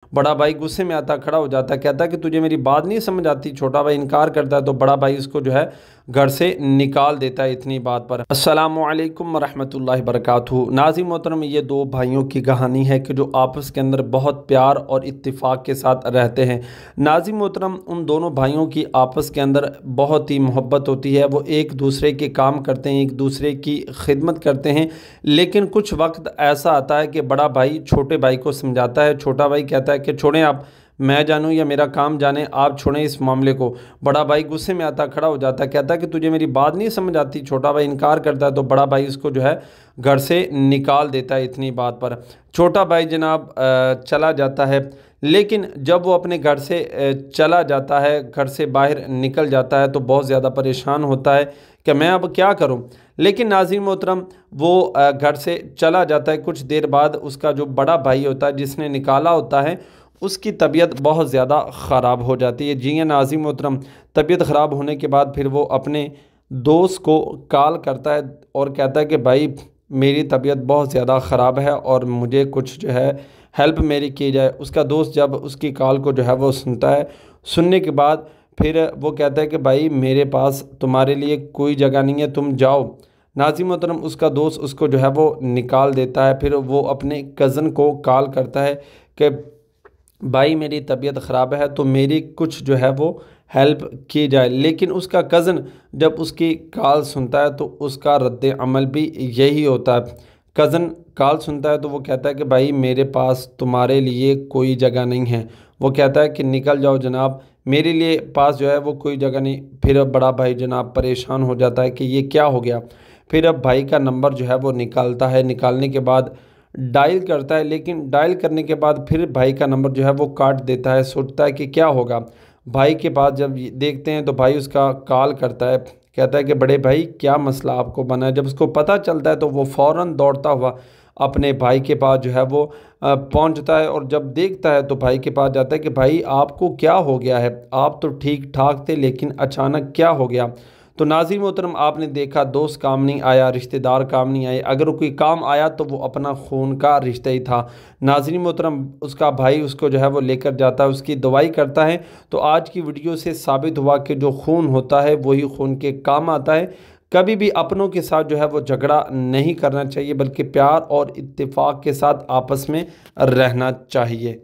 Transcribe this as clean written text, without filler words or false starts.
बड़ा भाई गुस्से में आता, खड़ा हो जाता है, कहता है कि तुझे मेरी बात नहीं समझ आती। छोटा भाई इनकार करता है तो बड़ा भाई उसको जो है घर से निकाल देता है इतनी बात पर। अस्सलामु अलैकुम वरहमतुल्लाहि वबरकातुहू। नाज़रीन मोहतरम, ये दो भाइयों की कहानी है कि जो आपस के अंदर बहुत प्यार और इत्तेफाक के साथ रहते हैं। नाज़रीन मोहतरम, उन दोनों भाइयों की आपस के अंदर बहुत ही मोहब्बत होती है। वो एक दूसरे के काम करते हैं, एक दूसरे की खिदमत करते हैं। लेकिन कुछ वक्त ऐसा आता है कि बड़ा भाई छोटे भाई को समझाता है। छोटा भाई कहता है कि छोड़ें आप, मैं जानूं या मेरा काम जाने, आप छोड़ें इस मामले को। बड़ा भाई गुस्से में आता, खड़ा हो जाता है, कहता है कि तुझे मेरी बात नहीं समझ आती। छोटा भाई इनकार करता है तो बड़ा भाई उसको जो है घर से निकाल देता है इतनी बात पर। छोटा भाई जनाब चला जाता है। लेकिन जब वो अपने घर से चला जाता है, घर से बाहर निकल जाता है तो बहुत ज़्यादा परेशान होता है कि मैं अब क्या करूं। लेकिन नाज़रीन मोहतरम, वो घर से चला जाता है। कुछ देर बाद उसका जो बड़ा भाई होता है जिसने निकाला होता है, उसकी तबीयत बहुत ज़्यादा ख़राब हो जाती है। जी नाज़रीन मोहतरम, तबीयत ख़राब होने के बाद फिर वो अपने दोस्त को कॉल करता है और कहता है कि भाई मेरी तबीयत बहुत ज़्यादा ख़राब है और मुझे कुछ जो है हेल्प मेरी की जाए। उसका दोस्त जब उसकी कॉल को जो है वो सुनता है, सुनने के बाद फिर वो कहता है कि भाई मेरे पास तुम्हारे लिए कोई जगह नहीं है, तुम जाओ। नाज़रीन मोहतरम, उसका दोस्त उसको जो है वो निकाल देता है। फिर वो अपने कज़न को कॉल करता है कि भाई मेरी तबीयत ख़राब है तो मेरी कुछ जो है वो हेल्प की जाए। लेकिन उसका कज़न जब उसकी कॉल सुनता है तो उसका रद्द अमल भी यही होता है। कज़न कॉल सुनता है तो वो कहता है कि भाई मेरे पास तुम्हारे लिए कोई जगह नहीं है। वो कहता है कि निकल जाओ जनाब, मेरे लिए पास जो है वो कोई जगह नहीं। फिर अब बड़ा भाई जनाब परेशान हो जाता है कि ये क्या हो गया। फिर अब भाई का नंबर जो है वो निकालता है, निकालने के बाद डायल करता है। लेकिन डायल करने के बाद फिर भाई का नंबर जो है वो काट देता है। सोचता है कि क्या होगा। भाई के पास जब देखते हैं तो भाई उसका कॉल करता है, कहता है कि बड़े भाई क्या मसला आपको बना है। जब उसको पता चलता है तो वो फ़ौरन दौड़ता हुआ अपने भाई के पास जो है वो पहुंचता है और जब देखता है तो भाई के पास जाता है कि भाई आपको क्या हो गया है, आप तो ठीक ठाक थे लेकिन अचानक क्या हो गया। तो नाज़रीन मोहतरम, आपने देखा दोस्त काम नहीं आया, रिश्तेदार काम नहीं आए। अगर कोई काम आया तो वो अपना खून का रिश्ता ही था। नाज़रीन मोहतरम, उसका भाई उसको जो है वो लेकर जाता है, उसकी दवाई करता है। तो आज की वीडियो से साबित हुआ कि जो खून होता है वही खून के काम आता है। कभी भी अपनों के साथ जो है वो झगड़ा नहीं करना चाहिए, बल्कि प्यार और इत्तेफाक के साथ आपस में रहना चाहिए।